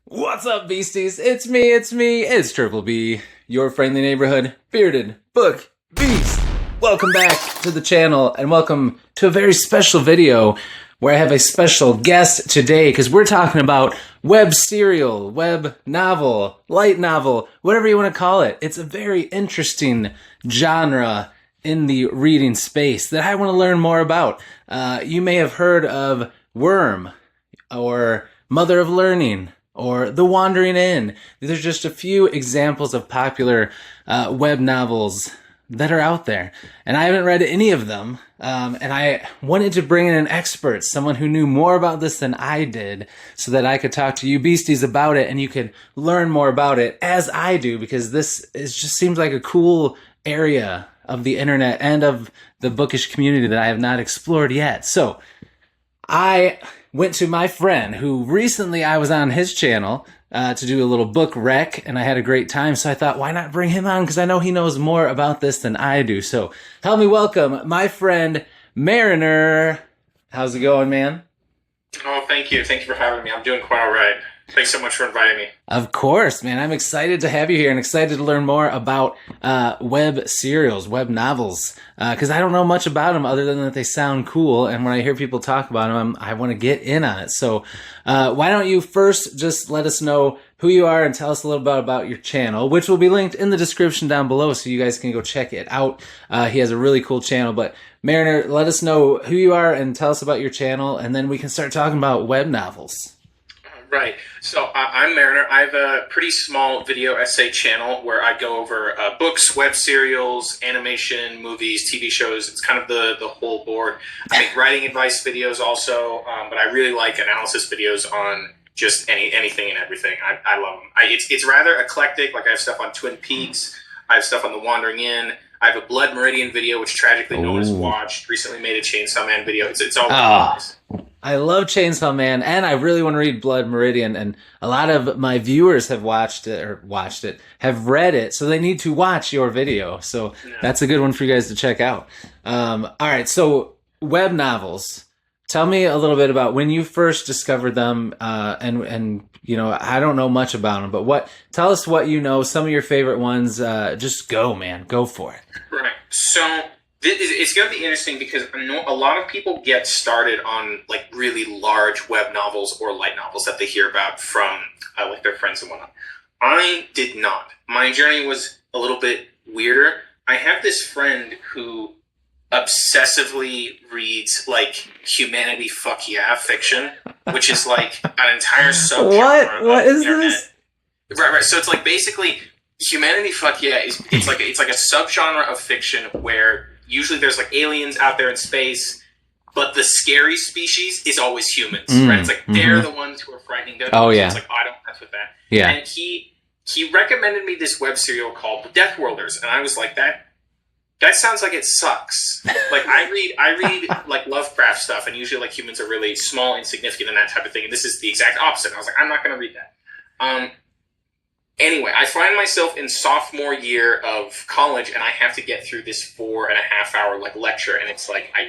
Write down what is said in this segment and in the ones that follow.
What's up, beasties? It's Triple B, your friendly neighborhood bearded book beast. Welcome back to the channel, and welcome to a very special video where I have a special guest today, because we're talking about web serial, web novel, light novel, whatever you want to call it. It's a very interesting genre in the reading space that I want to learn more about. You may have heard of Worm, or Mother of Learning, or The Wandering Inn. These are just a few examples of popular web novels that are out there. And I haven't read any of them. And I wanted to bring in an expert, someone who knew more about this than I did, so that I could talk to you beasties about it and you could learn more about it as I do, because just seems like a cool area of the internet and of the bookish community that I have not explored yet. So I went to my friend who recently I was on his channel to do a little book rec, and I had a great time. So I thought, why not bring him on? Because I know he knows more about this than I do. So help me welcome my friend Mariner. How's it going, man? Oh, thank you. Thank you for having me. I'm doing quite all right. Thanks so much for inviting me. Of course, man. I'm excited to have you here and excited to learn more about web serials, web novels, because I don't know much about them other than that they sound cool. And when I hear people talk about them, I want to get in on it. So why don't you first just let us know who you are and tell us a little bit about your channel, which will be linked in the description down below so you guys can go check it out. He has a really cool channel. But Mariner, let us know who you are and tell us about your channel, and then we can start talking about web novels. Right. So I'm Mariner. I have a pretty small video essay channel where I go over books, web serials, animation, movies, TV shows. It's kind of the whole board. I make writing advice videos also, but I really like analysis videos on just anything and everything. I love them. It's rather eclectic. Like I have stuff on Twin Peaks. I have stuff on The Wandering Inn. I have a Blood Meridian video, which tragically no one has watched. Recently made a Chainsaw Man video. It's all nice. I love Chainsaw Man, and I really want to read Blood Meridian, and a lot of my viewers have watched it, have read it, so they need to watch your video. So that's a good one for you guys to check out. All right, so web novels. Tell me a little bit about when you first discovered them, and you know, I don't know much about them, but tell us what you know, some of your favorite ones. Just go, man, go for it. Right. So it's going to be interesting because I know a lot of people get started on like really large web novels or light novels that they hear about from like their friends and whatnot. I did not. My journey was a little bit weirder. I have this friend who obsessively reads like humanity fuck yeah fiction, which is like an entire subgenre. What is internet. This? Right. So it's like basically humanity fuck yeah it's like a subgenre of fiction where usually there's like aliens out there in space, but the scary species is always humans, right? It's like they're the ones who are frightening. It's like, oh, I don't mess with that. Yeah. And he recommended me this web serial called Deathworlders, and I was like, that sounds like it sucks. Like I read like Lovecraft stuff, and usually like humans are really small, insignificant, and that type of thing. And this is the exact opposite. And I was like, I'm not going to read that. Anyway, I find myself in sophomore year of college, and I have to get through this 4.5-hour like lecture, and it's like I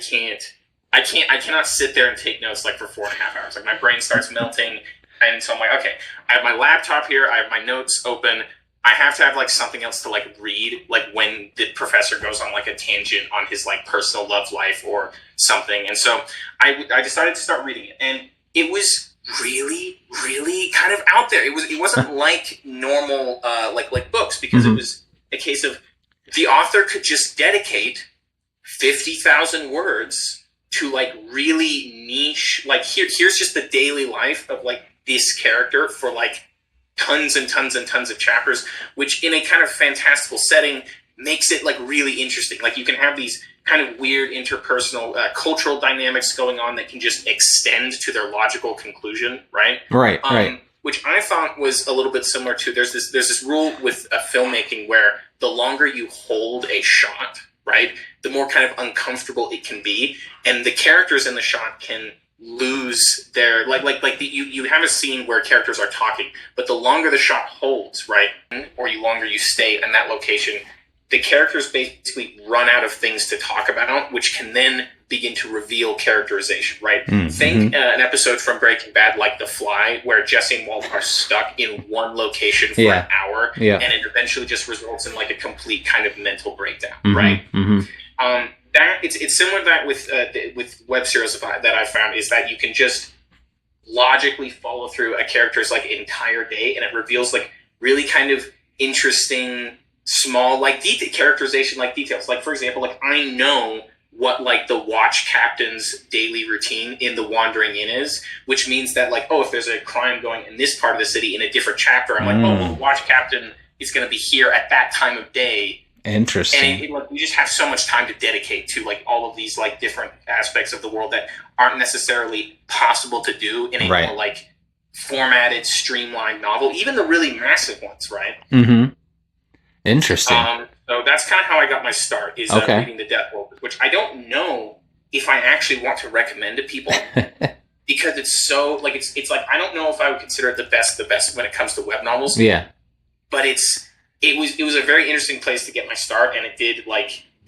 cannot sit there and take notes like for 4.5 hours. Like my brain starts melting, and so I'm like, okay, I have my laptop here, I have my notes open. I have to have like something else to like read, like when the professor goes on like a tangent on his like personal love life or something. And so I decided to start reading it, and it was really kind of out there. It wasn't like normal like books, because it was a case of the author could just dedicate 50,000 words to like really niche, like here's just the daily life of like this character for like tons and tons and tons of chapters, which in a kind of fantastical setting makes it like really interesting. Like you can have these kind of weird interpersonal cultural dynamics going on that can just extend to their logical conclusion, right? Right. Which I thought was a little bit similar to there's this rule with filmmaking where the longer you hold a shot, right, the more kind of uncomfortable it can be, and the characters in the shot can lose their you have a scene where characters are talking, but the longer the shot holds, right, or the longer you stay in that location, the characters basically run out of things to talk about, which can then begin to reveal characterization, right? Think an episode from Breaking Bad like The Fly, where Jesse and Walt are stuck in one location for an hour, and it eventually just results in like a complete kind of mental breakdown, right? That it's similar to that with web series that I found, is that you can just logically follow through a character's like entire day, and it reveals like really kind of interesting small like characterization, like details. Like for example, like I know what like the watch captain's daily routine in the Wandering Inn is, which means that like, oh, if there's a crime going in this part of the city in a different chapter, I'm like, oh, well, the watch captain is going to be here at that time of day. Interesting. And like, we just have so much time to dedicate to like all of these like different aspects of the world that aren't necessarily possible to do in a more like formatted, streamlined novel, even the really massive ones, right? Interesting. So that's kind of how I got my start, is reading the Deathworlders, which I don't know if I actually want to recommend to people because it's so like it's like I don't know if I would consider it the best when it comes to web novels. Yeah, but it was a very interesting place to get my start, and it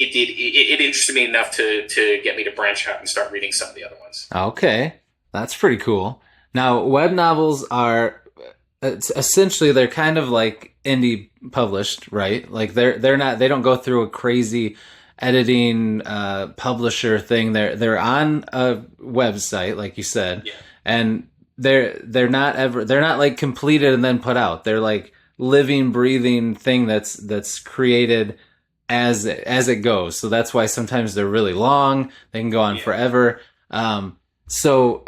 interested me enough to get me to branch out and start reading some of the other ones. Okay, that's pretty cool. Now, web novels are essentially they're kind of like indie published, right? Like they don't go through a crazy editing publisher thing. They're on a website, like you said, and they're not like completed and then put out. They're like living, breathing thing that's created as it goes. So that's why sometimes they're really long. They can go on forever. So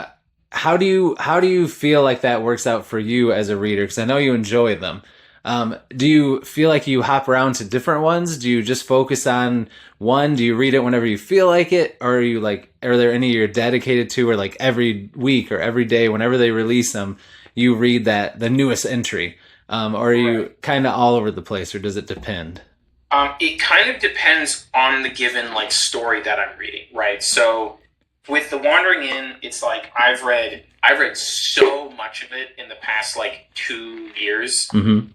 how do you feel like that works out for you as a reader? Because I know you enjoy them. Do you feel like you hop around to different ones? Do you just focus on one? Do you read it whenever you feel like it? Or are there any you're dedicated to, or like every week or every day, whenever they release them, you read the newest entry? Or are you kind of all over the place, or does it depend? It kind of depends on the given like story that I'm reading, right? So with The Wandering Inn, it's like I've read so much of it in the past like 2 years. And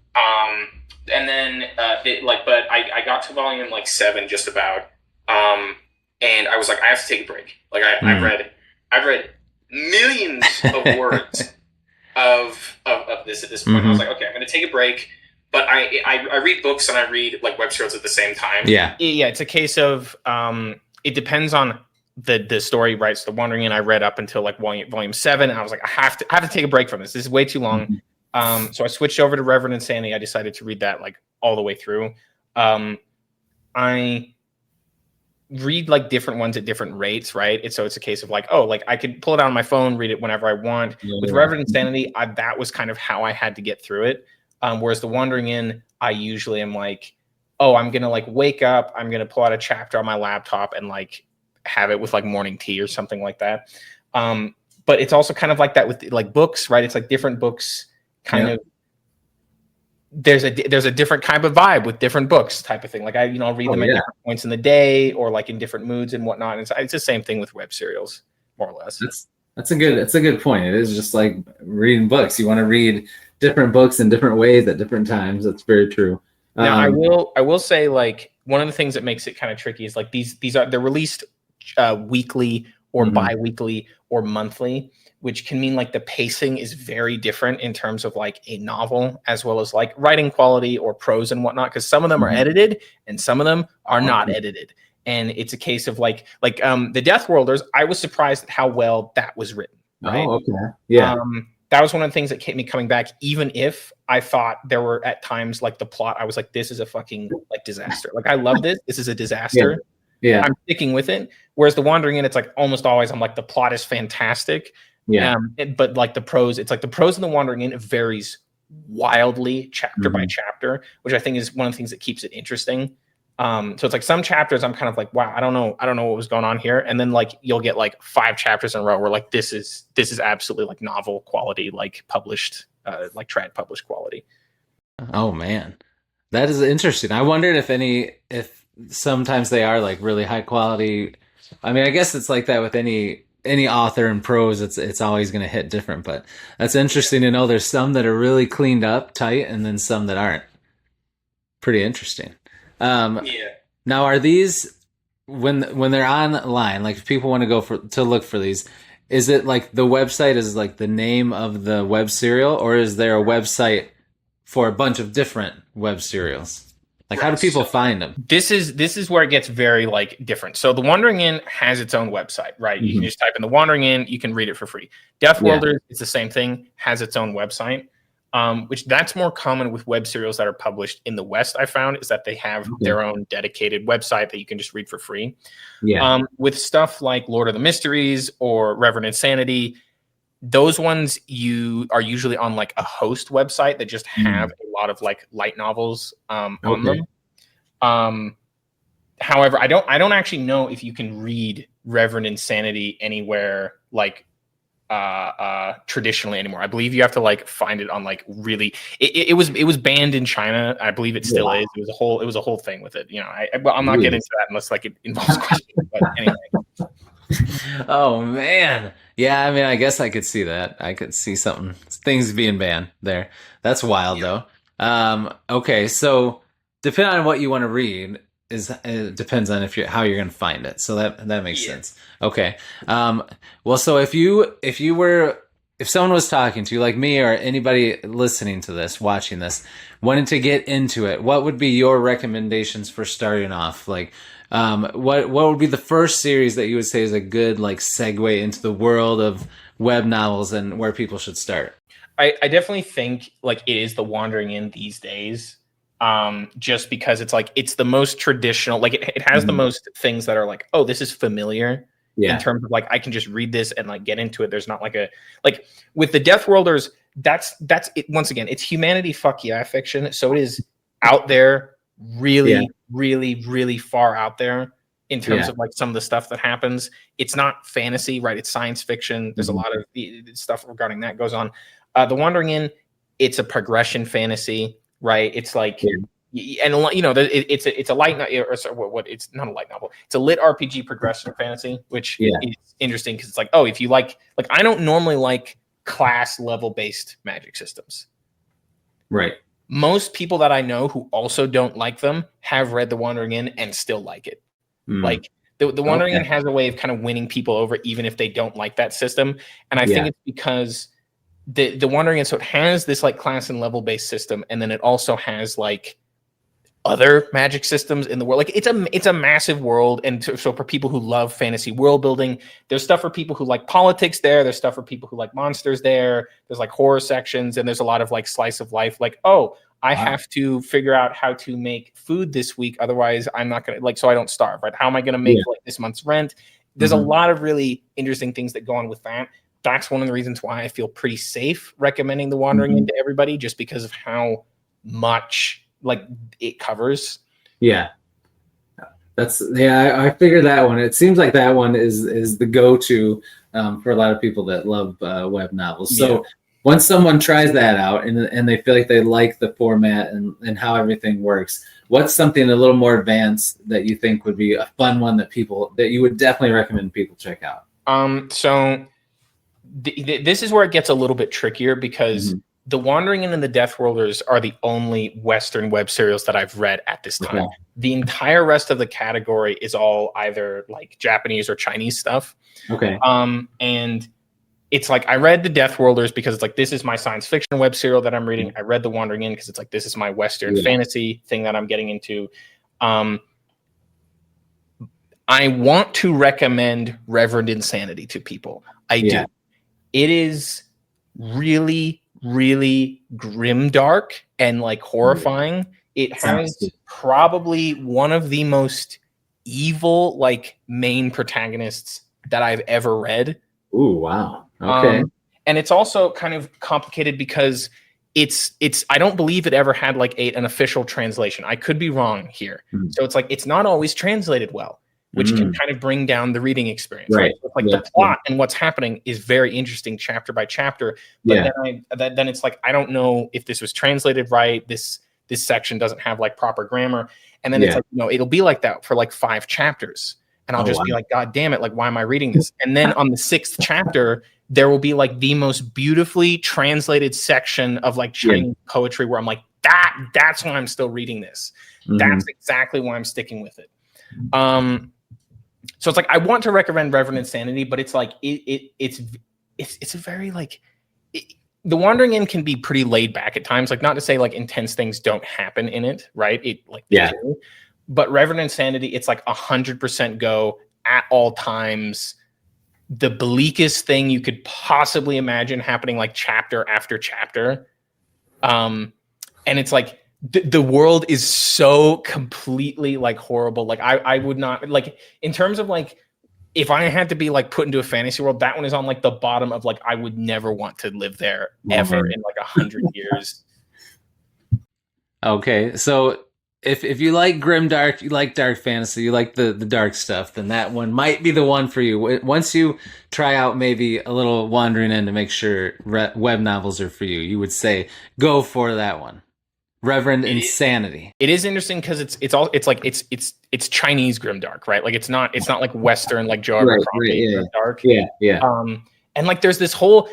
then but I got to volume like 7 just about, and I was like, I have to take a break. Like I've read millions of words of this at this point. I was like, okay, I'm going to take a break. But I read books and I read like web series at the same time. Yeah, it's a case of it depends on the story, right? So The Wandering Inn I read up until like volume 7, and I was like, I have to take a break from this. This is way too long. So I switched over to Reverend Insanity. I decided to read that like all the way through. I read like different ones at different rates, right? It's a case of like, oh, like I could pull it out on my phone, read it whenever I want. With Reverend Insanity, that was kind of how I had to get through it. Whereas The Wandering Inn, I usually am like, oh, I'm gonna like wake up, I'm gonna pull out a chapter on my laptop and like have it with like morning tea or something like that. But it's also kind of like that with like books, right? It's like different books kind of, there's a different kind of vibe with different books type of thing. Like I'll read them at different points in the day or like in different moods and whatnot. And it's the same thing with web serials, more or less. That's a good point. It is just like reading books. You want to read different books in different ways at different times. That's very true. Now I will say like one of the things that makes it kind of tricky is like they're released weekly or bi-weekly or monthly, which can mean like the pacing is very different in terms of like a novel as well as like writing quality or prose and whatnot, because some of them are edited and some of them are not edited. And it's a case of like the Deathworlders, I was surprised at how well that was written. Right? Oh, okay. Yeah. That was one of the things that kept me coming back, even if I thought there were at times like the plot, I was like, this is a fucking like disaster. Like I love this. This is a disaster. Yeah. I'm sticking with it. Whereas The Wandering Inn, it's like almost always I'm like, the plot is fantastic. Yeah. But like the prose, it's like the prose in The Wandering Inn varies wildly chapter by chapter, which I think is one of the things that keeps it interesting. So it's like some chapters I'm kind of like, wow, I don't know what was going on here. And then like you'll get like 5 chapters in a row where like this is absolutely like novel quality, like published, like trad published quality. Oh man, that is interesting. I wondered if sometimes they are like really high quality. I mean, I guess it's like that with any author in prose. It's always going to hit different, but that's interesting to know. There's some that are really cleaned up, tight, and then some that aren't. Pretty interesting. Yeah. Now, are these when they're online? Like, if people want to to look for these, is it like the website is like the name of the web serial, or is there a website for a bunch of different web serials? Like, how do people find them? This is where it gets very like different. So the Wandering Inn has its own website, right? You can just type in the Wandering Inn, you can read it for free. Deathworlders, it's the same thing, has its own website. Which that's more common with web serials that are published in the West. I found is that they have their own dedicated website that you can just read for free. Yeah. With stuff like Lord of the Mysteries or Reverend Insanity, those ones you are usually on like a host website that just have a lot of like light novels on them. However, I don't actually know if you can read Reverend Insanity anywhere like traditionally anymore. I believe you have to like find it on like really it was banned in China. I believe it still is. It was a whole thing with it. You know, I'm not getting into that unless like it involves questions. But anyway. Oh man. Yeah, I mean, I guess I could see that. I could see things being banned there. That's wild though. Okay, so depending on what you want to read it depends on how you're going to find it. So that makes sense. Okay. Well, so if someone was talking to you, like me or anybody listening to this, watching this, wanted to get into it, what would be your recommendations for starting off? Like, what would be the first series that you would say is a good like segue into the world of web novels and where people should start? I definitely think like it is the Wandering Inn these days. Just because it's like it's the most traditional, like it has the most things that are like, oh, this is familiar in terms of like I can just read this and like get into it. There's not like with the Deathworlders, that's it. Once again, it's humanity fuck yeah fiction, so it is out there, really, really, really far out there in terms of like some of the stuff that happens. It's not fantasy, right? It's science fiction. There's a lot of stuff regarding that goes on. The Wandering Inn, it's a progression fantasy. Right, it's like, and you know, it's a light novel. It's not a light novel. It's a lit RPG progression fantasy, which is interesting because it's like, oh, if you like I don't normally like class level based magic systems. Right. Most people that I know who also don't like them have read The Wandering Inn and still like it. Like the Wandering Inn has a way of kind of winning people over, even if they don't like that system. And I think it's because the Wandering Inn, so it has this like class and level based system, and then it also has like other magic systems in the world. Like it's a massive world, and so for people who love fantasy world building, there's stuff for people who like politics there. There's stuff for people who like monsters there. There's like horror sections, and there's a lot of like slice of life. Like, oh, I have to figure out how to make food this week, otherwise I'm not gonna so I don't starve. Right? How am I gonna make like this month's rent? There's a lot of really interesting things that go on with that. That's one of the reasons why I feel pretty safe recommending The Wandering Inn to everybody, just because of how much like it covers. I figured that one. It seems like that one is the go-to for a lot of people that love web novels. So once someone tries that out and they feel like they like the format and how everything works, what's something a little more advanced that you think would be a fun one that you would definitely recommend people check out? So this is where it gets a little bit trickier, because The Wandering Inn and the Deathworlders are the only Western web serials that I've read at this time. Okay. The entire rest of the category is all either like Japanese or Chinese stuff. Okay. And it's like I read the Deathworlders because it's like this is my science fiction web serial that I'm reading. I read The Wandering Inn because it's like this is my Western fantasy thing that I'm getting into. I want to recommend Reverend Insanity to people. I do. It is really, really grimdark and like horrifying. It has probably one of the most evil like main protagonists that I've ever read. Ooh, wow. Okay. And it's also kind of complicated because it's I don't believe it ever had like an official translation. I could be wrong here. So it's like it's not always translated well, which can kind of bring down the reading experience. Right. Like the plot and what's happening is very interesting chapter by chapter. But then it's like, I don't know if this was translated right. This section doesn't have like proper grammar. And then it's like, it'll be like that for like 5 chapters. And I'll just be like, God damn it. Like, why am I reading this? And then on the 6th chapter, there will be like the most beautifully translated section of like Chinese poetry where I'm like, that's why I'm still reading this. That's exactly why I'm sticking with it. So it's like I want to recommend Reverend Insanity, but it's like it's a very like The Wandering Inn can be pretty laid back at times. Like, not to say like intense things don't happen in it, right? It like they do. But Reverend Insanity, it's like 100% go at all times. The bleakest thing you could possibly imagine happening, like chapter after chapter. And it's like the world is so completely like horrible. Like I would not like, in terms of like, if I had to be like put into a fantasy world, that one is on like the bottom of like, I would never want to live there ever in like 100 years. Okay, so if you like grimdark, you like dark fantasy, you like the dark stuff, then that one might be the one for you. Once you try out maybe a little Wandering Inn to make sure web novels are for you, you would say go for that one. Reverend Insanity. It is interesting because it's Chinese grimdark, right? Like it's not like Western like Joe Abercrombie grimdark. And like there's this whole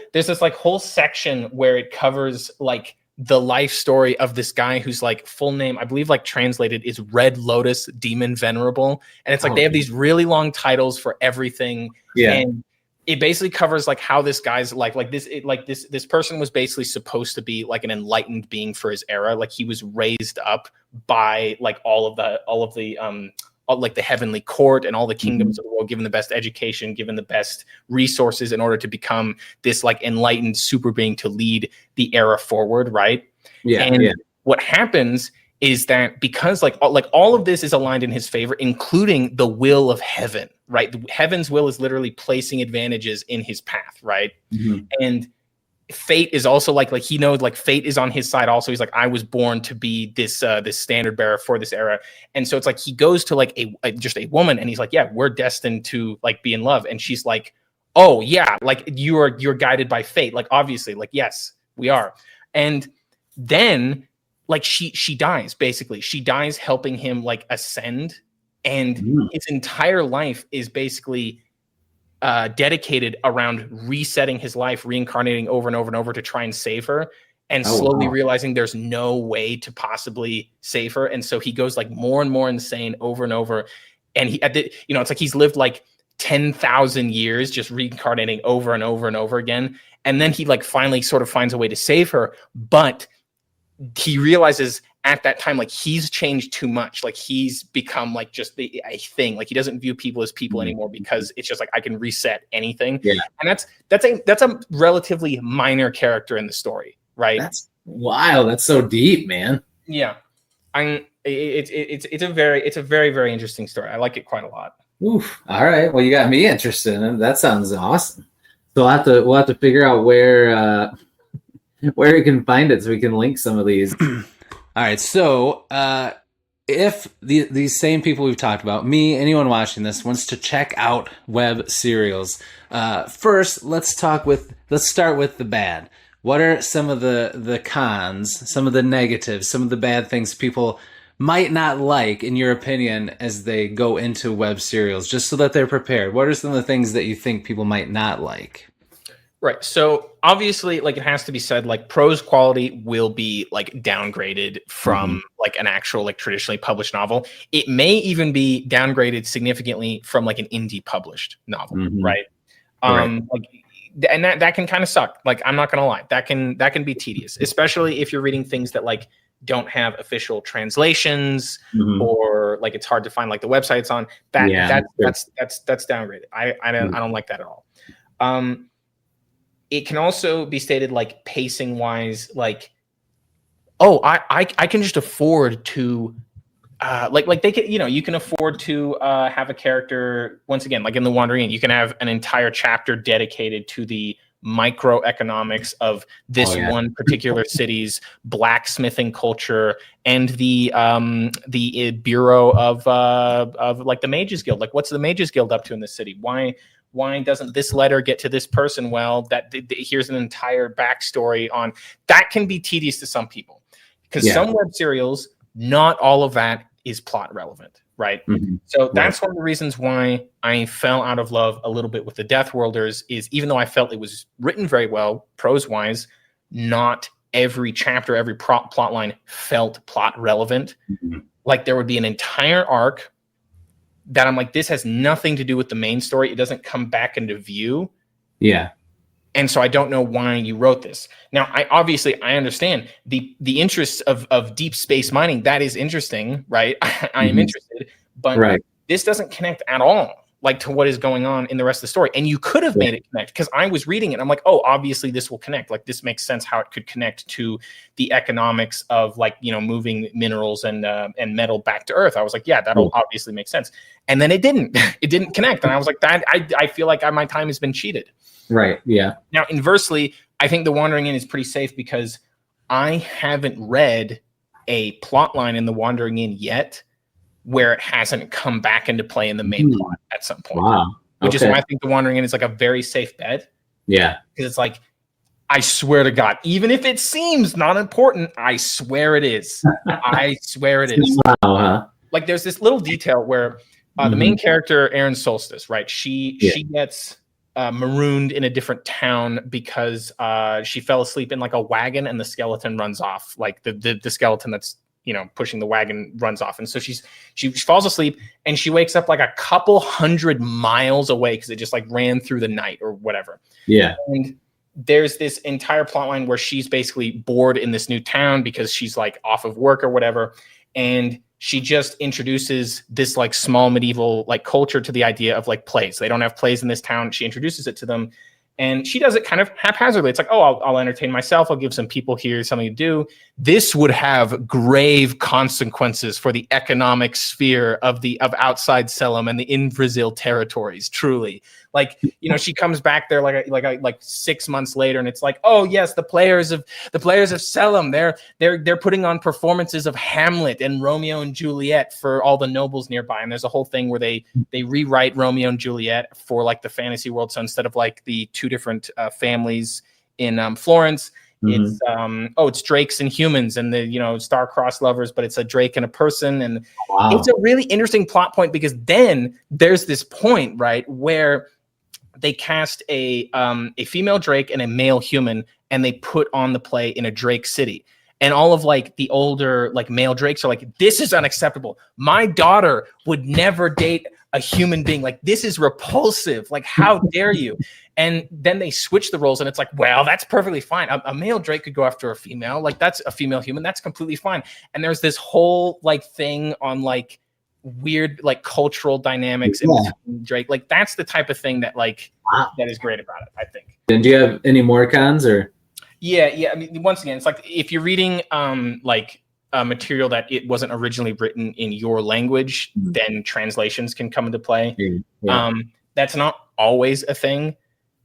section where it covers like the life story of this guy whose like full name, I believe like translated, is Red Lotus Demon Venerable. And it's like they have these really long titles for everything. And it basically covers like how this guy's this person was basically supposed to be like an enlightened being for his era. Like he was raised up by like all of the like the heavenly court and all the kingdoms of the world, given the best education, given the best resources in order to become this like enlightened super being to lead the era forward. Right. What happens is that because like all of this is aligned in his favor, including the will of heaven, right? Heaven's will is literally placing advantages in his path. Right. And fate is also like he knows like fate is on his side also. He's like, I was born to be this standard bearer for this era. And so it's like he goes to like just a woman and he's like, yeah, we're destined to like be in love. And she's like, oh yeah, like you're guided by fate. Like obviously, like yes, we are. And then like she dies, basically. She dies helping him like ascend. And his entire life is basically dedicated around resetting his life, reincarnating over and over and over to try and save her, and slowly realizing there's no way to possibly save her. And so he goes like more and more insane over and over. And it's like he's lived like 10,000 years just reincarnating over and over and over again. And then he like finally sort of finds a way to save her, but he realizes at that time, like he's changed too much. Like he's become like just a thing. Like he doesn't view people as people anymore because it's just like, I can reset anything. And that's a relatively minor character in the story. Right. That's wild. That's so deep, man. Yeah. It's a very, very interesting story. I like it quite a lot. Oof. All right. Well, you got me interested in it. That sounds awesome. So we'll have to figure out where you can find it so we can link some of these. All right, so if these same people we've talked about, me, anyone watching this, wants to check out web serials, first let's start with the bad. What are some of the cons, some of the negatives, some of the bad things people might not like, in your opinion, as they go into web serials, just so that they're prepared? What are some of the things that you think people might not like? Right. So obviously, like it has to be said, like prose quality will be like downgraded from like an actual like traditionally published novel. It may even be downgraded significantly from like an indie published novel. Right. Like, and that can kind of suck. Like, I'm not gonna lie, that can be tedious, especially if you're reading things that like don't have official translations or like it's hard to find like the websites on that's downgraded. I don't like that at all. It can also be stated like pacing wise, like, oh, I can just afford to like they can, you can afford to have a character, once again, like in The Wandering Inn, you can have an entire chapter dedicated to the microeconomics of this one particular city's blacksmithing culture and the bureau of like the Mages Guild. Like, what's the Mages Guild up to in this city? Why doesn't this letter get to this person? Well, here's an entire backstory on that. Can be tedious to some people because some web serials, not all of that is plot relevant, right? So that's one of the reasons why I fell out of love a little bit with the Deathworlders, is even though I felt it was written very well, prose-wise, not every chapter, every plot line felt plot relevant. Mhm. Like there would be an entire arc that I'm like, this has nothing to do with the main story. It doesn't come back into view. Yeah. And so I don't know why you wrote this. Now, I understand the interests of deep space mining. That is interesting, right? I am interested, but this doesn't connect at all, like, to what is going on in the rest of the story. And you could have made it connect, because I was reading it. I'm like, oh, obviously this will connect. Like, this makes sense how it could connect to the economics of, like, you know, moving minerals and metal back to Earth. I was like, yeah, that'll obviously make sense. And then it didn't. It didn't connect. And I was like, that I feel like my time has been cheated. Right. Yeah. Now, inversely, I think The Wandering Inn is pretty safe because I haven't read a plot line in The Wandering Inn yet where it hasn't come back into play in the main plot at some point. Wow. Which is why I think The Wandering Inn is like a very safe bet. Yeah. Because it's like, I swear to God, even if it seems not important, I swear it is. I swear it is. Wow, huh? Like, there's this little detail where the main character, Aaron Solstice, right? She gets marooned in a different town because she fell asleep in like a wagon and the skeleton runs off. Like the skeleton that's, you know, pushing the wagon runs off. And so she falls asleep and she wakes up like a couple 100 miles away because it just like ran through the night or whatever. Yeah. And there's this entire plot line where she's basically bored in this new town because she's like off of work or whatever. And she just introduces this like small medieval like culture to the idea of like plays. They don't have plays in this town. She introduces it to them. And she does it kind of haphazardly. It's like, oh, I'll entertain myself. I'll give some people here something to do. This would have grave consequences for the economic sphere of outside Selim and the in Brazil territories. Truly, like, you know, she comes back there like 6 months later, and it's like, oh yes, the players of Selim, they're putting on performances of Hamlet and Romeo and Juliet for all the nobles nearby. And there's a whole thing where they rewrite Romeo and Juliet for like the fantasy world. So instead of like the two different families in Florence, it's drakes and humans, and the, you know, star-crossed lovers, but it's a drake and a person. And it's a really interesting plot point, because then there's this point, right, where they cast a female drake and a male human, and they put on the play in a drake city. And all of like the older like male drakes are like, this is unacceptable. My daughter would never date a human being. Like, this is repulsive. Like, how dare you? And then they switch the roles, and it's like, well, that's perfectly fine. A male drake could go after a female. Like, that's a female human. That's completely fine. And there's this whole like thing on like weird like cultural dynamics in drake. Like, that's the type of thing that like that is great about it, I think. And do you have any more cons or? Yeah. I mean, once again, it's like if you're reading like material that it wasn't originally written in your language, then translations can come into play. That's not always a thing.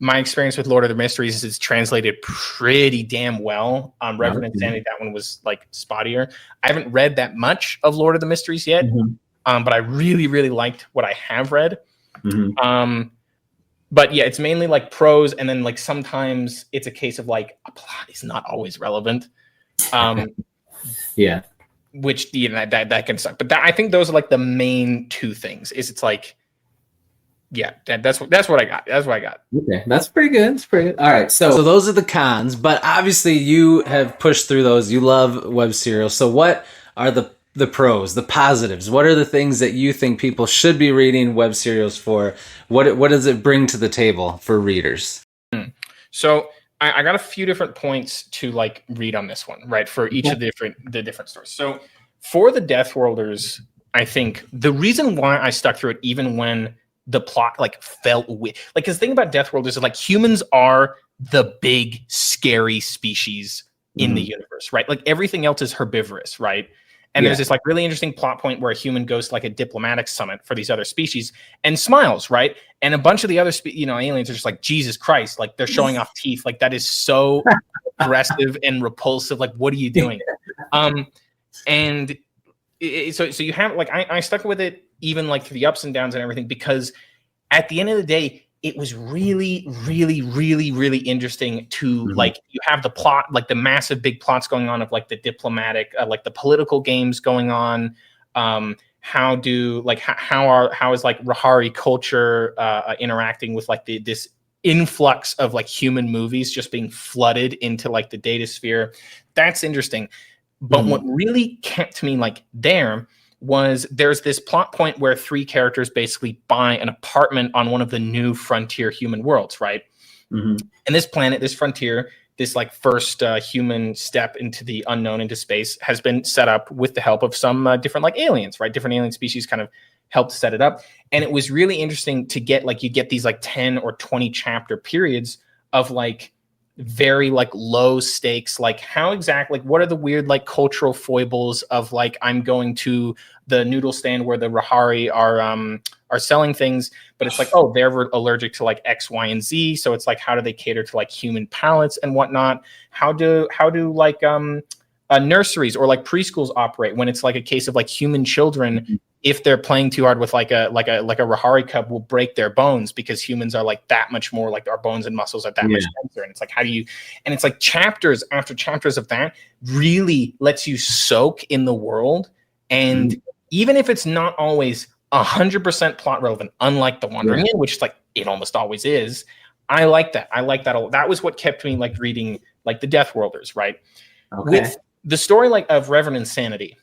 My experience with Lord of the Mysteries is it's translated pretty damn well. Reverend Insanity, that one was like spottier. I haven't read that much of Lord of the Mysteries yet, but I really, really liked what I have read. But yeah, it's mainly like prose, and then like sometimes it's a case of like a plot is not always relevant. Which, you know, that can suck. But I think those are like the main two things. It's like, yeah, that's what I got. That's what I got. Okay, that's pretty good. All right, so those are the cons, but obviously you have pushed through those. You love web serials. So what are the pros, the positives? What are the things that you think people should be reading web serials for? What does it bring to the table for readers? So I got a few different points to like read on this one, right? For each of the different stories. So for the Deathworlders, I think the reason why I stuck through it, even when the plot like felt weird, like, because the thing about Deathworlders is like humans are the big scary species in the universe, right? Like everything else is herbivorous, right? And there's this like really interesting plot point where a human goes to like a diplomatic summit for these other species and smiles, right? And a bunch of the other aliens are just like, Jesus Christ, like they're showing off teeth. Like, that is so aggressive and repulsive. Like, what are you doing? And so you have like, I stuck with it even like through the ups and downs and everything, because at the end of the day, it was really, really, really, really interesting to like, you have the plot, like the massive big plots going on of like the diplomatic, like the political games going on. How is like Rahari culture interacting with like this influx of like human movies just being flooded into like the data sphere. That's interesting. But what really kept me like there's this plot point where 3 characters basically buy an apartment on one of the new frontier human worlds, right? And this planet, this frontier, this like first human step into the unknown, into space, has been set up with the help of some different like aliens, right? Different alien species kind of helped set it up. And it was really interesting to get like, you get these like 10 or 20 chapter periods of like very like low stakes, like how exactly, like what are the weird like cultural foibles of like, I'm going to the noodle stand where the Rahari are selling things, but it's like, oh, they're allergic to like X, Y, and Z. So it's like, how do they cater to like human palates and whatnot? How do like nurseries or like preschools operate when it's like a case of like human children, if they're playing too hard with like a Rahari cub, will break their bones because humans are like that much more, like our bones and muscles are that much denser. And it's like, how do you, and it's like chapters after chapters of that really lets you soak in the world. And even if it's not always 100% plot relevant, unlike The Wandering In, which is like, it almost always is. I like that. That was what kept me like reading like the Deathworlders, right? Okay. With the story like of Reverend Insanity,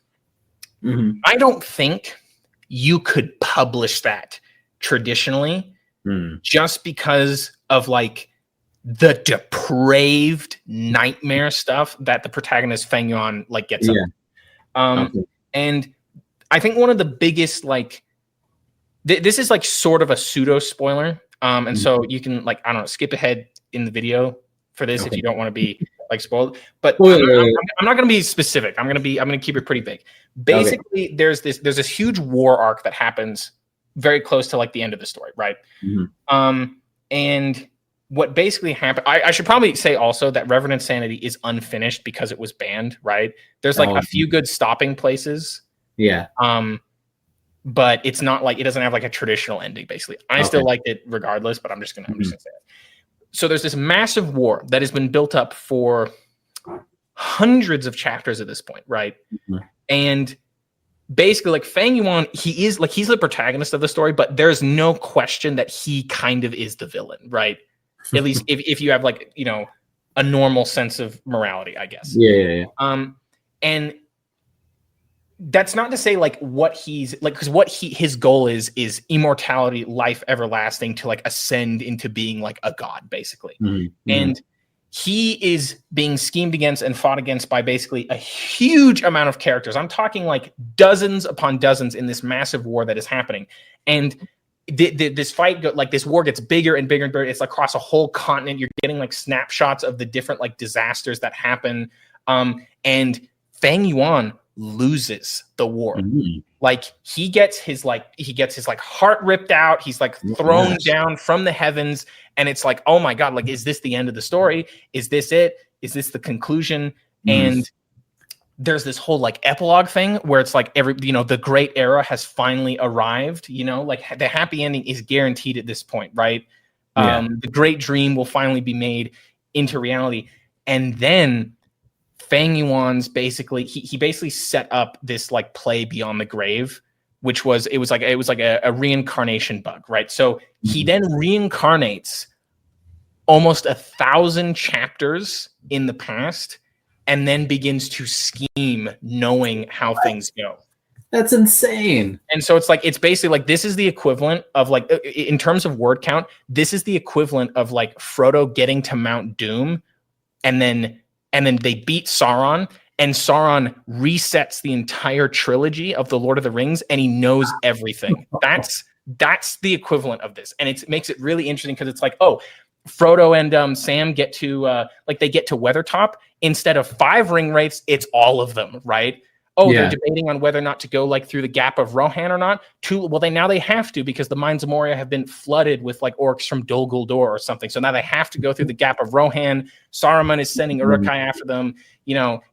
I don't think you could publish that traditionally just because of like the depraved nightmare stuff that the protagonist Feng Yuan like gets up. And I think one of the biggest like this is like sort of a pseudo spoiler, and so you can like, I don't know, skip ahead in the video for this if you don't want to be like spoiled. But I'm not going to be specific. I'm going to keep it pretty big. Basically, there's this huge war arc that happens very close to like the end of the story, right? And what basically happened, I should probably say also that Reverend Insanity is unfinished because it was banned, right? There's like a few good stopping places. But it's not like, it doesn't have like a traditional ending, basically. I still liked it regardless, but I'm just gonna say it. So there's this massive war that has been built up for hundreds of chapters at this point, right? And basically, like Feng Yuan, he's the protagonist of the story, but there's no question that he kind of is the villain, right? At least if you have like, you know, a normal sense of morality, I guess. And that's not to say like what he's like, because what his goal is immortality, life everlasting, to like ascend into being like a god, basically. And he is being schemed against and fought against by basically a huge amount of characters. I'm talking like dozens upon dozens in this massive war that is happening. And this fight, like this war gets bigger and bigger and bigger. It's across a whole continent. You're getting like snapshots of the different like disasters that happen. And Feng Yuan loses the war. Like he gets his heart ripped out. He's like thrown down from the heavens. And it's like, oh my God, like, is this the end of the story? Is this it? Is this the conclusion? And there's this whole like epilogue thing where it's like the great era has finally arrived, like the happy ending is guaranteed at this point, right? The great dream will finally be made into reality. And then Feng Yuan's basically, he basically set up this like play beyond the grave, which was, it was like a reincarnation bug, right? So he then reincarnates almost 1,000 chapters in the past and then begins to scheme knowing how things go. That's insane. And so it's basically like, this is the equivalent of like, in terms of word count, this is the equivalent of like Frodo getting to Mount Doom and then they beat Sauron, and Sauron resets the entire trilogy of the Lord of the Rings, and he knows everything. That's the equivalent of this, and it makes it really interesting because it's like, oh, Frodo and Sam get to they get to Weathertop. Instead of 5 ring wraiths, it's all of them, right? Oh, they're debating on whether or not to go like through the Gap of Rohan or not. Now they have to, because the Mines of Moria have been flooded with like orcs from Dol Guldur or something. So now they have to go through the Gap of Rohan. Saruman is sending Uruk-hai after them.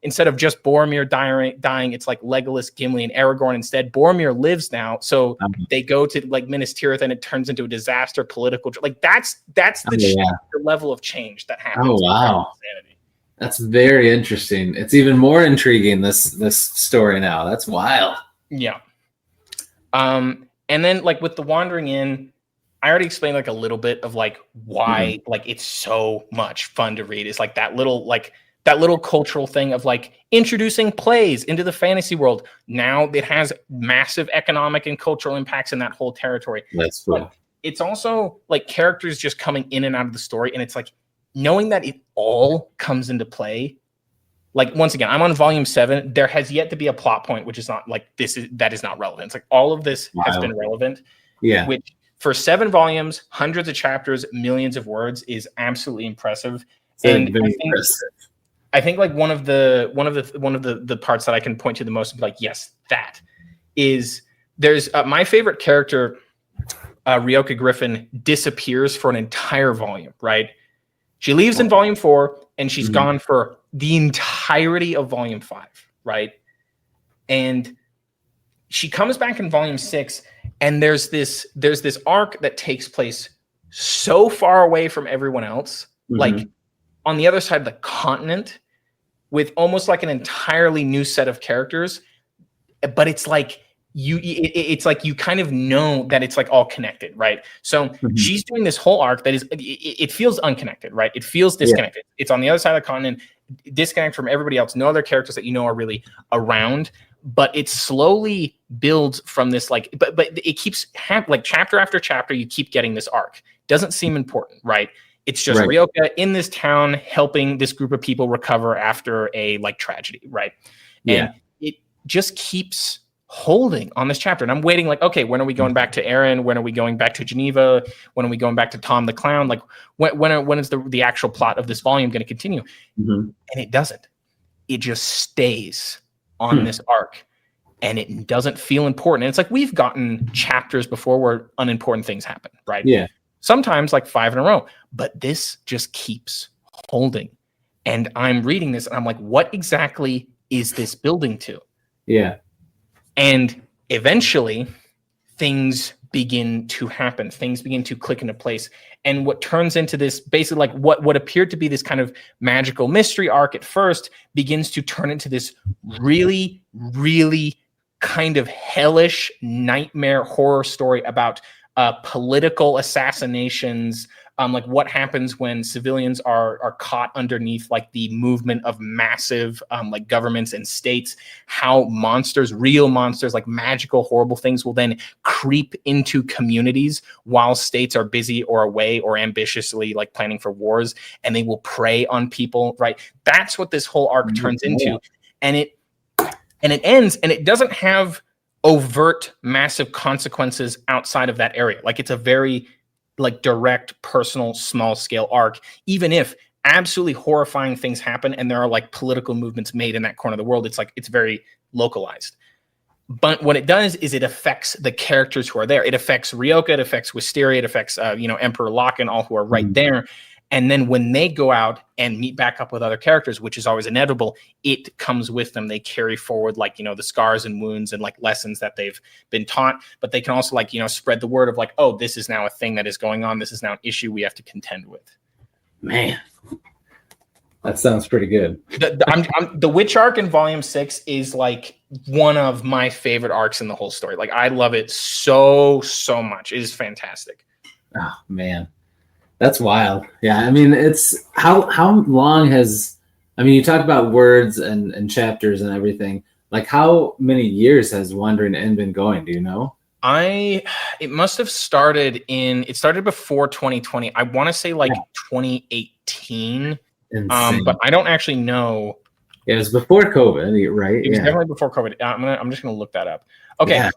Instead of just Boromir dying, it's like Legolas, Gimli, and Aragorn instead. Boromir lives now, so they go to like Minas Tirith, and it turns into a disaster, political. Like that's the level of change that happens. Oh wow. That's very interesting. It's even more intriguing, this story now. That's wild. Yeah. And then like with The Wandering In, I already explained like a little bit of like why like it's so much fun to read. It's like that little cultural thing of like introducing plays into the fantasy world. Now it has massive economic and cultural impacts in that whole territory. That's cool. But it's also like characters just coming in and out of the story, and it's like knowing that it all comes into play. Like, once again, I'm on volume 7. There has yet to be a plot point which is not like that is not relevant. It's like all of this has been relevant. Yeah. Which for 7 volumes, hundreds of chapters, millions of words is absolutely impressive. And I think like one of the parts that I can point to the most and be like, yes, that is there's my favorite character, Ryoka Griffin, disappears for an entire volume, right? She leaves in volume 4 and she's gone for the entirety of volume 5, right? And she comes back in volume 6, and there's this arc that takes place so far away from everyone else, like on the other side of the continent, with almost like an entirely new set of characters. But it's like it's like you kind of know that it's like all connected, right? So she's doing this whole arc that is it feels unconnected, right? It feels disconnected. Yeah. It's on the other side of the continent, disconnected from everybody else. No other characters that you know are really around. But it slowly builds from this, like, but it keeps like chapter after chapter, you keep getting this arc. Doesn't seem important, right? It's just Ryoka in this town helping this group of people recover after a like tragedy, right? Yeah. And it just keeps holding on this chapter. And I'm waiting like, okay, when are we going back to Aaron? When are we going back to Geneva? When are we going back to Tom the Clown? Like when is the actual plot of this volume going to continue? And it doesn't. It just stays on this arc, and it doesn't feel important. And it's like we've gotten chapters before where unimportant things happen, right? Yeah. Sometimes like 5 in a row, but this just keeps holding. And I'm reading this and I'm like, what exactly is this building to? Yeah. And eventually things begin to happen. Things begin to click into place. And what turns into this basically like what appeared to be this kind of magical mystery arc at first begins to turn into this really, really kind of hellish nightmare horror story about political assassinations, like what happens when civilians are caught underneath like the movement of massive like governments and states, how monsters, real monsters, like magical, horrible things will then creep into communities while states are busy or away or ambitiously like planning for wars, and they will prey on people, right? That's what this whole arc turns into. And it ends, and it doesn't have overt massive consequences outside of that area. Like it's a very like direct, personal, small scale arc, even if absolutely horrifying things happen and there are like political movements made in that corner of the world. It's like, it's very localized. But what it does is it affects the characters who are there. It affects Ryoka, it affects Wisteria, it affects, Emperor Locke and all who are right there. And then when they go out and meet back up with other characters, which is always inevitable, it comes with them. They carry forward like, the scars and wounds and like lessons that they've been taught, but they can also like, spread the word of like, oh, this is now a thing that is going on. This is now an issue we have to contend with. Man, that sounds pretty good. The witch arc in volume 6 is like one of my favorite arcs in the whole story. Like I love it so much. It is fantastic. Oh man. That's wild. Yeah, I mean, it's how long has, you talk about words and chapters and everything. Like, how many years has Wandering End been going? Do you know? It must have started before 2020. I want to say like 2018. But I don't actually know. It was before COVID, right? It was definitely before COVID. I'm just gonna look that up. Okay. Yeah.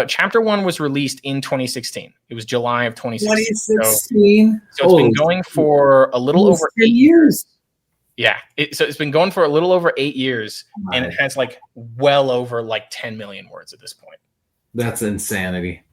Chapter 1 was released in 2016. It was July of 2016. So it's been going for a little over 8 years. Yeah. So it's been going for a little over 8 years, and it has like well over like 10 million words at this point. That's insanity.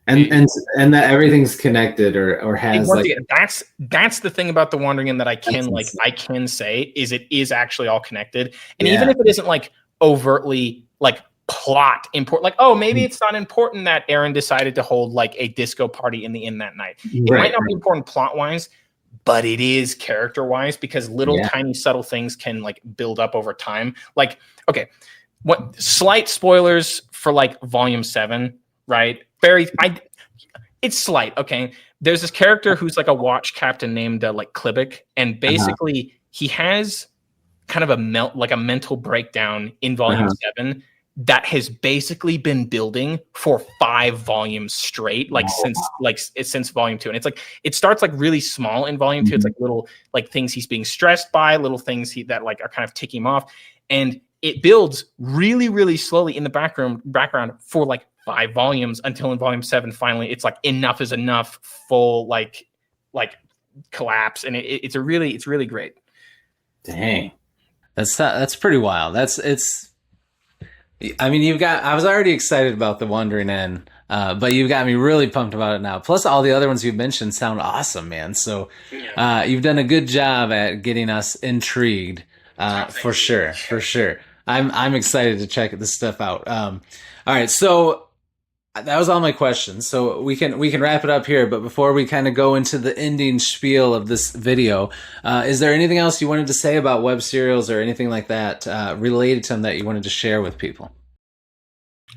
And that everything's connected or has like that's the thing about the Wandering End that I can say is it is actually all connected. And even if it isn't like overtly like plot important, like, oh, maybe it's not important that Aaron decided to hold like a disco party in the inn that night. It might not be important plot wise, but it is character wise, because little tiny subtle things can like build up over time. Like, okay, what slight spoilers for like volume 7, right? It's slight. Okay. There's this character who's like a watch captain named like Klibik, and basically he has kind of a mental breakdown in volume 7 that has basically been building for 5 volumes straight, since volume 2. And it's like, it starts like really small in volume 2. It's like little like things he's being stressed by, little things that like are kind of ticking him off. And it builds really, really slowly in the background for like 5 volumes until in volume 7, finally, it's like enough is enough, full like collapse. And it's really great. Dang. That's pretty wild. I mean, I was already excited about The Wandering End, but you've got me really pumped about it now. Plus, all the other ones you've mentioned sound awesome, man. So, you've done a good job at getting us intrigued, for sure. I'm excited to check this stuff out. All right, so that was all my questions. So we can wrap it up here. But before we kind of go into the ending spiel of this video, is there anything else you wanted to say about web serials or anything like that related to them that you wanted to share with people?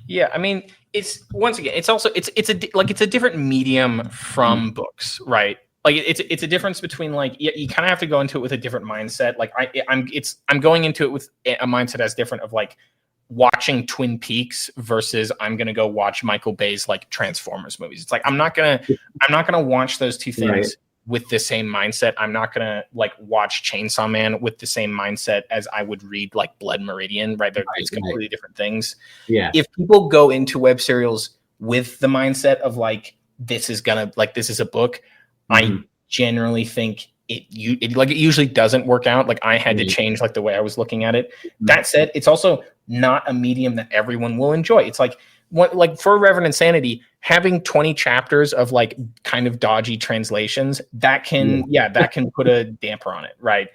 Yeah, I mean, it's a different medium from books, right? Like it's a difference between like you kind of have to go into it with a different mindset. Like I'm going into it with a mindset as different of like watching Twin Peaks versus I'm gonna go watch Michael Bay's like Transformers movies. It's like I'm not gonna watch those two things with the same mindset. I'm not gonna like watch Chainsaw Man with the same mindset as I would read like Blood Meridian. Right, it's completely different things. Yeah. If people go into web serials with the mindset of like this is a book, I generally think it usually doesn't work out. Like I had to change like the way I was looking at it. That said, it's also not a medium that everyone will enjoy. It's like for Reverend Insanity, having 20 chapters of like kind of dodgy translations that can put a damper on it, right?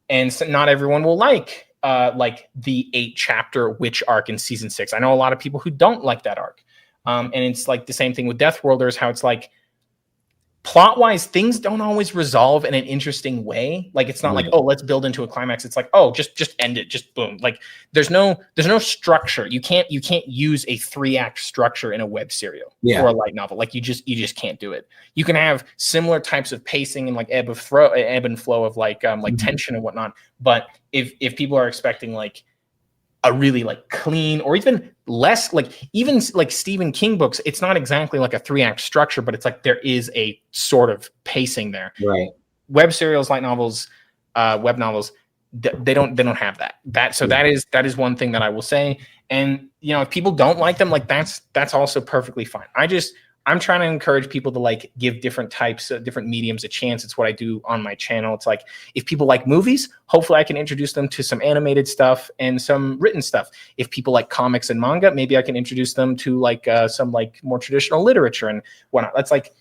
And so not everyone will like the 8-chapter witch arc in season 6. I know a lot of people who don't like that arc, and it's like the same thing with Deathworlders, how it's like, plot-wise, things don't always resolve in an interesting way. Like it's not like, oh, let's build into a climax. It's like, oh, just end it, just boom. Like there's no structure. You can't use a 3-act structure in a web serial or a light novel. Like you just can't do it. You can have similar types of pacing and like ebb and flow of like tension and whatnot. But if people are expecting like a really like clean or even less even Stephen King books, it's not exactly like a 3-act structure, but it's like there is a sort of pacing there. Right. Web serials, light novels, web novels, they don't have that. That is one thing that I will say. And if people don't like them, like that's also perfectly fine. I'm trying to encourage people to like give different mediums a chance. It's what I do on my channel. It's like, if people like movies, hopefully I can introduce them to some animated stuff and some written stuff. If people like comics and manga, maybe I can introduce them to like some like more traditional literature and whatnot. That's like,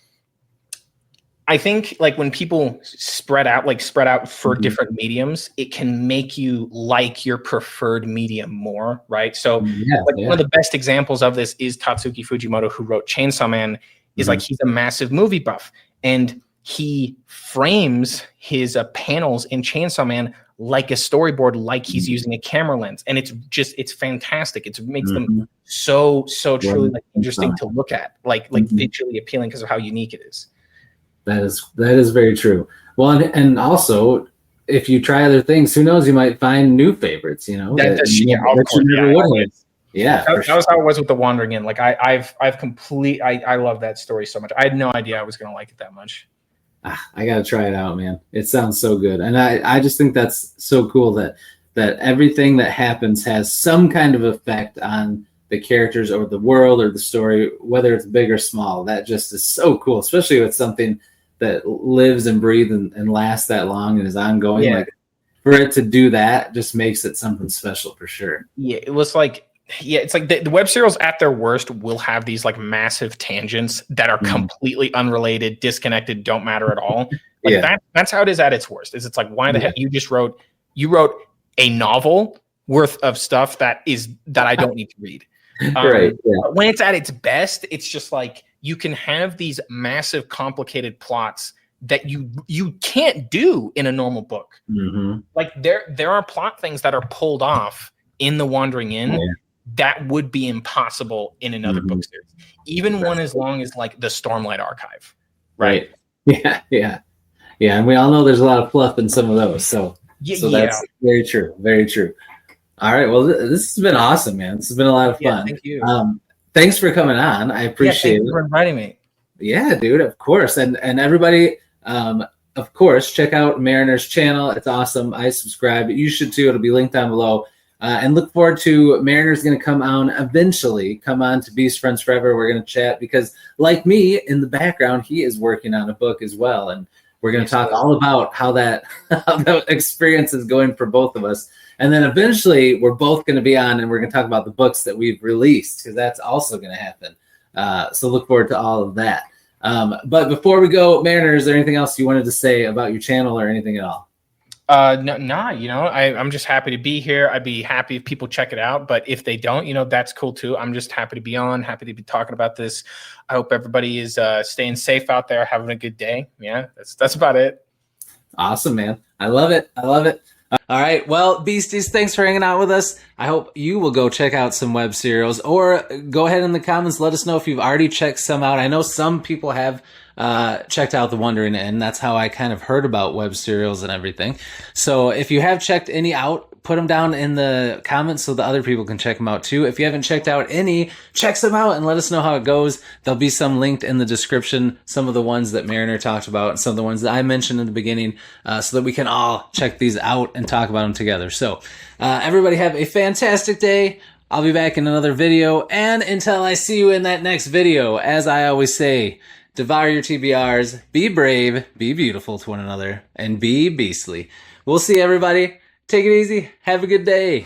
I think like when people spread out for different mediums, it can make you like your preferred medium more, right? So one of the best examples of this is Tatsuki Fujimoto, who wrote Chainsaw Man. Is like, he's a massive movie buff, and he frames his panels in Chainsaw Man like a storyboard, like he's using a camera lens, and it's fantastic. It makes them so truly like interesting to look at, like visually appealing because of how unique it is. That is very true. Well, and also, if you try other things, who knows? You might find new favorites. That was how it was with The Wandering End. Like I love that story so much. I had no idea I was gonna like it that much. I gotta try it out, man. It sounds so good, and I just think that's so cool that everything that happens has some kind of effect on the characters or the world or the story, whether it's big or small. That just is so cool, especially with something that lives and breathes and lasts that long and is ongoing. Yeah. Like, for it to do that just makes it something special for sure. Yeah, it was like, it's like the web serials at their worst will have these like massive tangents that are completely unrelated, disconnected, don't matter at all. Like that's how it is at its worst. It's like, why the heck you wrote a novel worth of stuff that I don't need to read. Right. Yeah. When it's at its best, it's just like, you can have these massive, complicated plots that you can't do in a normal book. Like there are plot things that are pulled off in The Wandering End that would be impossible in another book series. Even one as long as like the Stormlight Archive, right? Yeah. And we all know there's a lot of fluff in some of those. So that's very true. Very true. All right. Well, this has been awesome, man. This has been a lot of fun. Thank you. Thanks for coming on. I appreciate it. Thank you for inviting me. Yeah, dude, of course. And everybody, of course, check out Mariner's channel. It's awesome. I subscribe. You should too. It'll be linked down below. And look forward to Mariner's going to come on to Beast Friends Forever. We're going to chat because, like me, in the background, he is working on a book as well. And we're going to talk all about how that experience is going for both of us. And then eventually we're both going to be on and we're going to talk about the books that we've released because that's also going to happen. So look forward to all of that. But before we go, Mariner, is there anything else you wanted to say about your channel or anything at all? No, I'm just happy to be here. I'd be happy if people check it out, but if they don't, that's cool too. I'm just happy to be on, happy to be talking about this. I hope everybody is staying safe out there, having a good day. Yeah, that's about it. Awesome, man. I love it. All right. Well, Beasties, thanks for hanging out with us. I hope you will go check out some web serials or go ahead in the comments. Let us know if you've already checked some out. I know some people have checked out The Wandering Inn. That's how I kind of heard about web serials and everything. So if you have checked any out, put them down in the comments so the other people can check them out too. If you haven't checked out any, check some out and let us know how it goes. There'll be some linked in the description, some of the ones that Mariner talked about and some of the ones that I mentioned in the beginning, so that we can all check these out and talk about them together. So everybody have a fantastic day. I'll be back in another video. And until I see you in that next video, as I always say, devour your TBRs, be brave, be beautiful to one another, and be beastly. We'll see everybody. Take it easy. Have a good day.